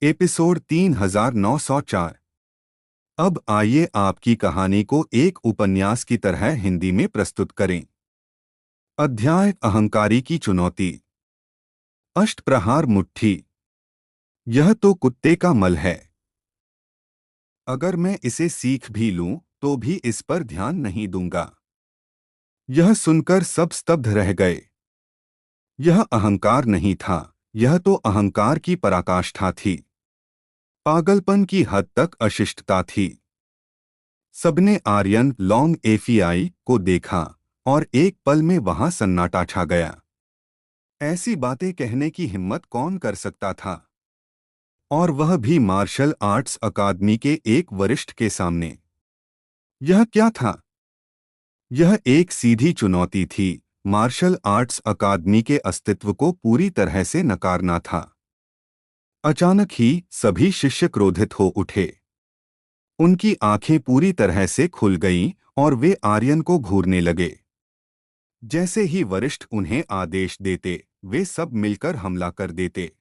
Episode 3904। अब आइए आपकी कहानी को एक उपन्यास की तरह हिंदी में प्रस्तुत करें। अध्याय अहंकारी की चुनौती। अष्टप्रहार मुट्ठी। यह तो कुत्ते का मल है। अगर मैं इसे सीख भी लूं तो भी इस पर ध्यान नहीं दूंगा। यह सुनकर सब स्तब्ध रह गए। यह अहंकार नहीं था, यह तो अहंकार की पराकाष्ठा थी। पागलपन की हद तक अशिष्टता थी। सबने आर्यन लॉन्ग एफीआई को देखा और एक पल में वहां सन्नाटा छा गया। ऐसी बातें कहने की हिम्मत कौन कर सकता था, और वह भी मार्शल आर्ट्स अकादमी के एक वरिष्ठ के सामने। यह क्या था? यह एक सीधी चुनौती थी। मार्शल आर्ट्स अकादमी के अस्तित्व को पूरी तरह से नकारना था। अचानक ही सभी शिष्य क्रोधित हो उठे। उनकी आंखें पूरी तरह से खुल गईं और वे आर्यन को घूरने लगे। जैसे ही वरिष्ठ उन्हें आदेश देते, वे सब मिलकर हमला कर देते।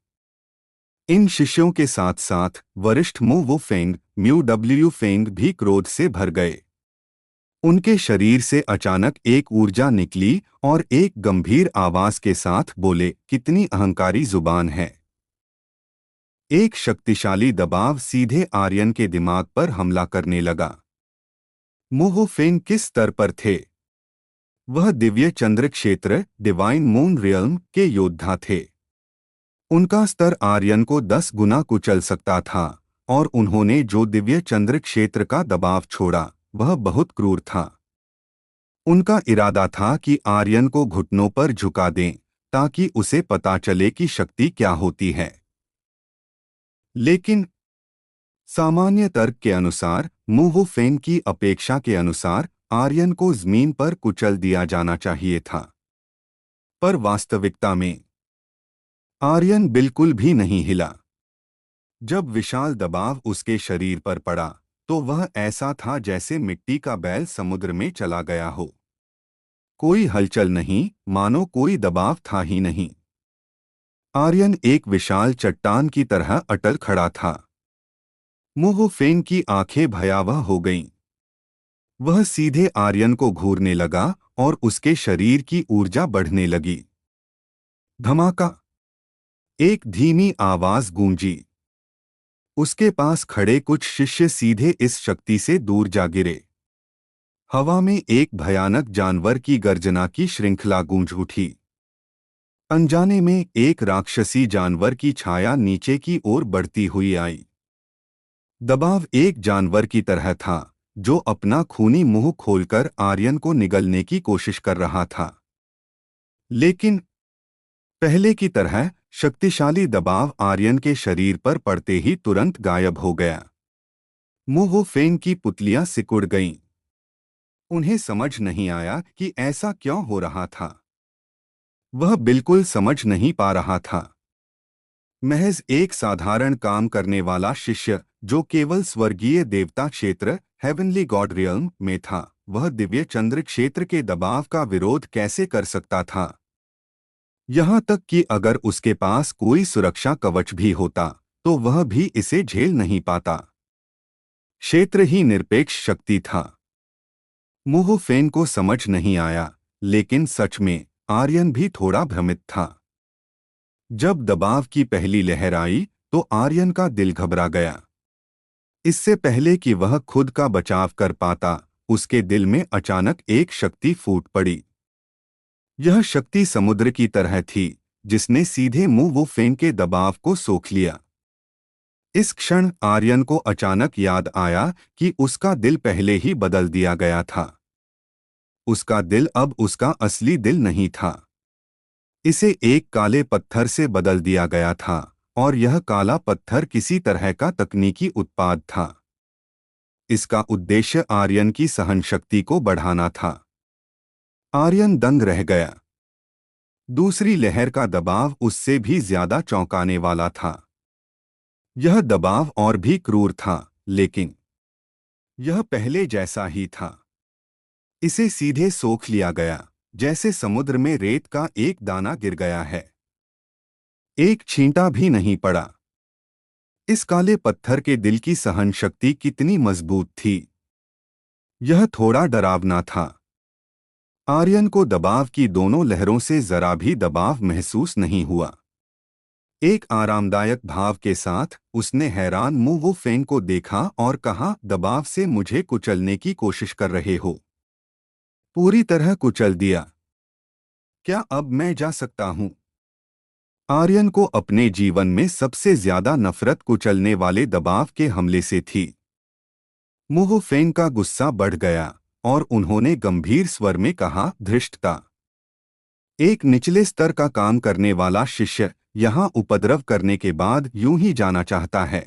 इन शिष्यों के साथ साथ वरिष्ठ मु वो फेंग, म्यू डब्ल्यू फेंग भी क्रोध से भर गए। उनके शरीर से अचानक एक ऊर्जा निकली और एक गंभीर आवाज के साथ बोले, कितनी अहंकारी जुबान है। एक शक्तिशाली दबाव सीधे आर्यन के दिमाग पर हमला करने लगा। मु वो फेंग किस स्तर पर थे? वह दिव्य चंद्र क्षेत्र डिवाइन मून रियल्म के योद्धा थे। उनका स्तर आर्यन को 10 गुना कुचल सकता था, और उन्होंने जो दिव्य चंद्र क्षेत्र का दबाव छोड़ा वह बहुत क्रूर था। उनका इरादा था कि आर्यन को घुटनों पर झुका दें ताकि उसे पता चले कि शक्ति क्या होती है। लेकिन सामान्य तर्क के अनुसार, मु वो फेंग की अपेक्षा के अनुसार आर्यन को जमीन पर कुचल दिया जाना चाहिए था। पर वास्तविकता में आर्यन बिल्कुल भी नहीं हिला। जब विशाल दबाव उसके शरीर पर पड़ा तो वह ऐसा था जैसे मिट्टी का बैल समुद्र में चला गया हो। कोई हलचल नहीं, मानो कोई दबाव था ही नहीं। आर्यन एक विशाल चट्टान की तरह अटल खड़ा था। मु वो फेंग की आंखें भयावह हो गईं। वह सीधे आर्यन को घूरने लगा और उसके शरीर की ऊर्जा बढ़ने लगी। धमाका! एक धीमी आवाज गूंजी। उसके पास खड़े कुछ शिष्य सीधे इस शक्ति से दूर जा गिरे। हवा में एक भयानक जानवर की गर्जना की श्रृंखला गूंज उठी। अनजाने में एक राक्षसी जानवर की छाया नीचे की ओर बढ़ती हुई आई। दबाव एक जानवर की तरह था जो अपना खूनी मुंह खोलकर आर्यन को निगलने की कोशिश कर रहा था। लेकिन पहले की तरह शक्तिशाली दबाव आर्यन के शरीर पर पड़ते ही तुरंत गायब हो गया। मु वो फेंग की पुतलियां सिकुड़ गईं। उन्हें समझ नहीं आया कि ऐसा क्यों हो रहा था। वह बिल्कुल समझ नहीं पा रहा था। महज एक साधारण काम करने वाला शिष्य जो केवल स्वर्गीय देवता क्षेत्र हेवनली गॉड रियल्म में था, वह दिव्य चंद्र क्षेत्र के दबाव का विरोध कैसे कर सकता था? यहाँ तक कि अगर उसके पास कोई सुरक्षा कवच भी होता तो वह भी इसे झेल नहीं पाता। क्षेत्र ही निरपेक्ष शक्ति था। मु वो फेंग को समझ नहीं आया, लेकिन सच में आर्यन भी थोड़ा भ्रमित था। जब दबाव की पहली लहर आई तो आर्यन का दिल घबरा गया। इससे पहले कि वह खुद का बचाव कर पाता, उसके दिल में अचानक एक शक्ति फूट पड़ी। यह शक्ति समुद्र की तरह थी जिसने सीधे मु वो फेंग के दबाव को सोख लिया। इस क्षण आर्यन को अचानक याद आया कि उसका दिल पहले ही बदल दिया गया था। उसका दिल अब उसका असली दिल नहीं था। इसे एक काले पत्थर से बदल दिया गया था, और यह काला पत्थर किसी तरह का तकनीकी उत्पाद था। इसका उद्देश्य आर्यन की सहनशक्ति को बढ़ाना था। आर्यन दंग रह गया। दूसरी लहर का दबाव उससे भी ज्यादा चौंकाने वाला था। यह दबाव और भी क्रूर था, लेकिन यह पहले जैसा ही था। इसे सीधे सोख लिया गया, जैसे समुद्र में रेत का एक दाना गिर गया है। एक छींटा भी नहीं पड़ा। इस काले पत्थर के दिल की सहन शक्ति कितनी मजबूत थी। यह थोड़ा डरावना था। आर्यन को दबाव की दोनों लहरों से जरा भी दबाव महसूस नहीं हुआ। एक आरामदायक भाव के साथ उसने हैरान मुंह वो फेंग को देखा और कहा, दबाव से मुझे कुचलने की कोशिश कर रहे हो? पूरी तरह कुचल दिया। क्या अब मैं जा सकता हूं? आर्यन को अपने जीवन में सबसे ज्यादा नफरत कुचलने वाले दबाव के हमले से थी। मुंह फेंग का गुस्सा बढ़ गया और उन्होंने गंभीर स्वर में कहा, धृष्टता। एक निचले स्तर का काम करने वाला शिष्य यहाँ उपद्रव करने के बाद यूं ही जाना चाहता है?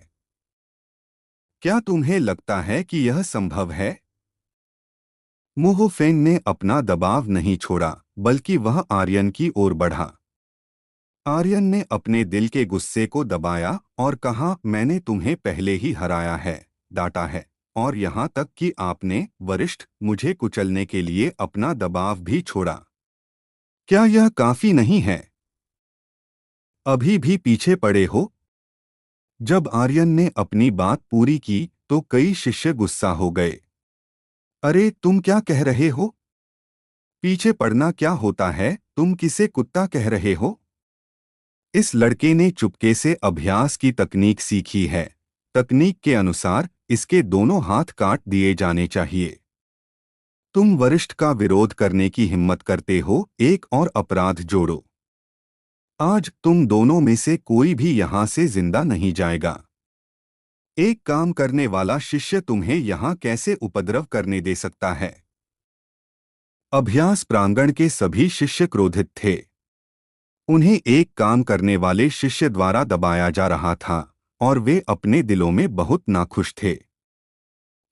क्या तुम्हें लगता है कि यह संभव है? मुंह फेंग ने अपना दबाव नहीं छोड़ा, बल्कि वह आर्यन की ओर बढ़ा। आर्यन ने अपने दिल के गुस्से को दबाया और कहा, मैंने तुम्हें पहले ही हराया है, डांटा है, और यहाँ तक कि आपने, वरिष्ठ, मुझे कुचलने के लिए अपना दबाव भी छोड़ा। क्या यह काफी नहीं है? अभी भी पीछे पड़े हो? जब आर्यन ने अपनी बात पूरी की तो कई शिष्य गुस्सा हो गए। अरे तुम क्या कह रहे हो? पीछे पड़ना क्या होता है? तुम किसे कुत्ता कह रहे हो? इस लड़के ने चुपके से अभ्यास की तकनीक सीखी है। तकनीक के अनुसार इसके दोनों हाथ काट दिए जाने चाहिए। तुम वरिष्ठ का विरोध करने की हिम्मत करते हो, एक और अपराध जोड़ो। आज तुम दोनों में से कोई भी यहां से जिंदा नहीं जाएगा। एक काम करने वाला शिष्य तुम्हें यहां कैसे उपद्रव करने दे सकता है? अभ्यास प्रांगण के सभी शिष्य क्रोधित थे। उन्हें एक काम करने वाले शिष्य द्वारा दबाया जा रहा था और वे अपने दिलों में बहुत नाखुश थे।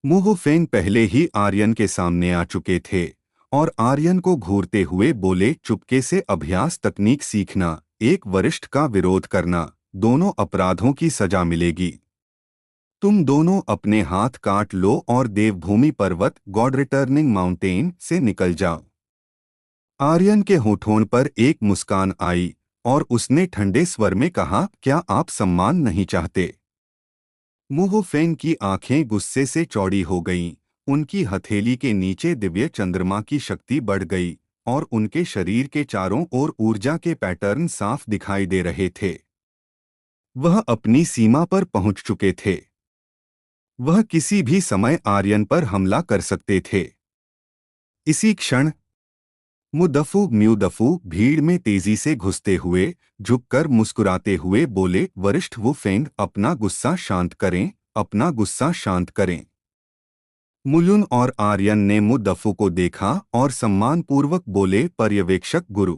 मुंह फेंग पहले ही आर्यन के सामने आ चुके थे और आर्यन को घूरते हुए बोले, चुपके से अभ्यास तकनीक सीखना, एक वरिष्ठ का विरोध करना, दोनों अपराधों की सजा मिलेगी। तुम दोनों अपने हाथ काट लो और देवभूमि पर्वत, गॉड रिटर्निंग माउंटेन, से निकल जाओ। आर्यन के होठों पर एक मुस्कान आई और उसने ठंडे स्वर में कहा, क्या आप सम्मान नहीं चाहते? मुंह फेंग की आंखें गुस्से से चौड़ी हो गईं, उनकी हथेली के नीचे दिव्य चंद्रमा की शक्ति बढ़ गई और उनके शरीर के चारों ओर ऊर्जा के पैटर्न साफ दिखाई दे रहे थे। वह अपनी सीमा पर पहुंच चुके थे। वह किसी भी समय आर्यन पर हमला कर सकते थे। इसी क्षण म्यूदफू भीड़ में तेजी से घुसते हुए, झुककर मुस्कुराते हुए बोले, वरिष्ठ वु फेंग, अपना गुस्सा शांत करें, अपना गुस्सा शांत करें। मुलुन और आर्यन ने मुद्दफू को देखा और सम्मानपूर्वक बोले, पर्यवेक्षक गुरु।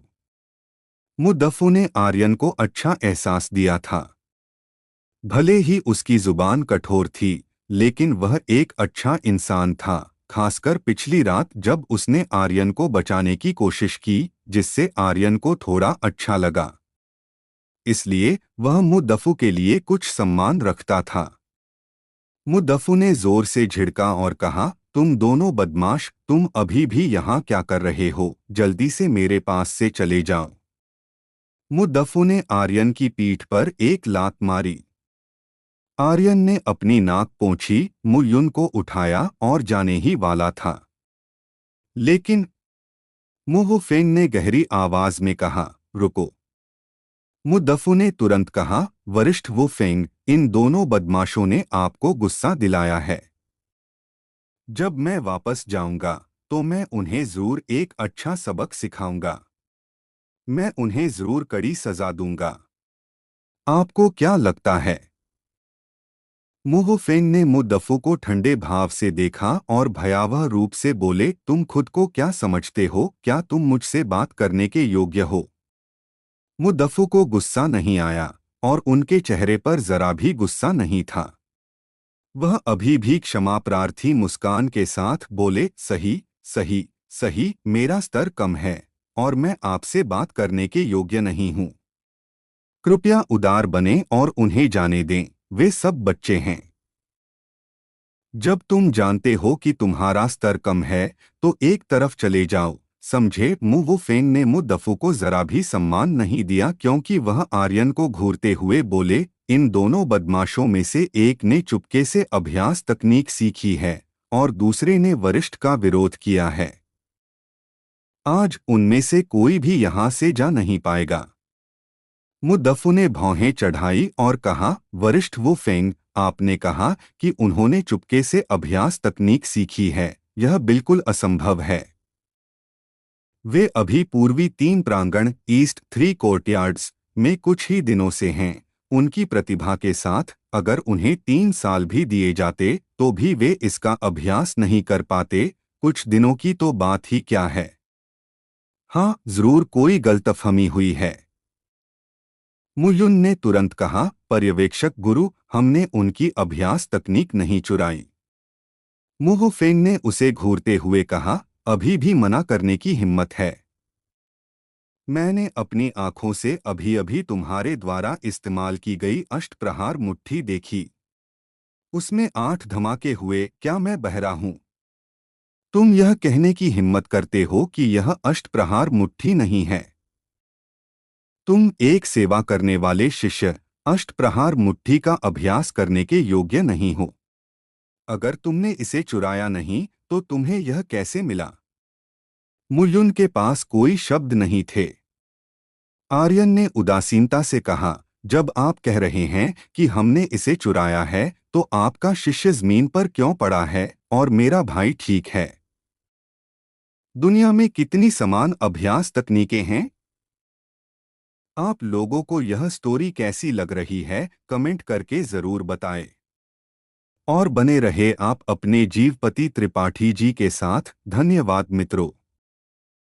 मुद्दफू ने आर्यन को अच्छा एहसास दिया था। भले ही उसकी जुबान कठोर थी, लेकिन वह एक अच्छा इंसान था, खासकर पिछली रात जब उसने आर्यन को बचाने की कोशिश की, जिससे आर्यन को थोड़ा अच्छा लगा। इसलिए वह मुद्दफू के लिए कुछ सम्मान रखता था। मुद्दफू ने जोर से झिड़का और कहा, तुम दोनों बदमाश, तुम अभी भी यहाँ क्या कर रहे हो? जल्दी से मेरे पास से चले जाओ। मुद्दफू ने आर्यन की पीठ पर एक लात मारी। आर्यन ने अपनी नाक पोंछी, मुलयुन को उठाया और जाने ही वाला था। लेकिन मुंह फेंग ने गहरी आवाज में कहा, रुको। मुद्दफू ने तुरंत कहा, वरिष्ठ वु फेंग, इन दोनों बदमाशों ने आपको गुस्सा दिलाया है। जब मैं वापस जाऊंगा तो मैं उन्हें जरूर एक अच्छा सबक सिखाऊंगा। मैं उन्हें जरूर कड़ी सजा दूंगा। आपको क्या लगता है? मुंह फेंग ने मुद्दफू को ठंडे भाव से देखा और भयावह रूप से बोले, तुम खुद को क्या समझते हो? क्या तुम मुझसे बात करने के योग्य हो? मुद्दफू को गुस्सा नहीं आया और उनके चेहरे पर जरा भी गुस्सा नहीं था। वह अभी भी क्षमा प्रार्थी मुस्कान के साथ बोले, सही सही सही, मेरा स्तर कम है और मैं आपसे बात करने के योग्य नहीं हूँ। कृपया उदार बने और उन्हें जाने दें, वे सब बच्चे हैं। जब तुम जानते हो कि तुम्हारा स्तर कम है तो एक तरफ चले जाओ, समझे? मुंह फेंग ने मुद्दफू को जरा भी सम्मान नहीं दिया क्योंकि वह आर्यन को घूरते हुए बोले, इन दोनों बदमाशों में से एक ने चुपके से अभ्यास तकनीक सीखी है और दूसरे ने वरिष्ठ का विरोध किया है। आज उनमें से कोई भी यहां से जा नहीं पाएगा। मुद्दफ़ू ने भौहें चढ़ाई और कहा, वरिष्ठ वु फेंग, आपने कहा कि उन्होंने चुपके से अभ्यास तकनीक सीखी है। यह बिल्कुल असंभव है। वे अभी पूर्वी 3 प्रांगण ईस्ट 3 कोर्टयार्ड्स में कुछ ही दिनों से हैं। उनकी प्रतिभा के साथ अगर उन्हें 3 साल भी दिए जाते तो भी वे इसका अभ्यास नहीं कर पाते। कुछ दिनों की तो बात ही क्या है। हाँ, जरूर कोई गलतफहमी हुई है। मुयुन ने तुरंत कहा, पर्यवेक्षक गुरु, हमने उनकी अभ्यास तकनीक नहीं चुराई। मुहु फेंग ने उसे घूरते हुए कहा, अभी भी मना करने की हिम्मत है। मैंने अपनी आंखों से अभी अभी तुम्हारे द्वारा इस्तेमाल की गई अष्टप्रहार मुट्ठी देखी। उसमें 8 धमाके हुए। क्या मैं बहरा हूं? तुम यह कहने की हिम्मत करते हो कि यह अष्टप्रहार मुट्ठी नहीं है। तुम एक सेवा करने वाले शिष्य अष्टप्रहार मुट्ठी का अभ्यास करने के योग्य नहीं हो। अगर तुमने इसे चुराया नहीं तो तुम्हें यह कैसे मिला? मुयुन के पास कोई शब्द नहीं थे। आर्यन ने उदासीनता से कहा, जब आप कह रहे हैं कि हमने इसे चुराया है तो आपका शिष्य जमीन पर क्यों पड़ा है और मेरा भाई ठीक है? दुनिया में कितनी समान अभ्यास तकनीकें हैं। आप लोगों को यह स्टोरी कैसी लग रही है, कमेंट करके जरूर बताएं। और बने रहे आप अपने जीवपति त्रिपाठी जी के साथ। धन्यवाद मित्रों।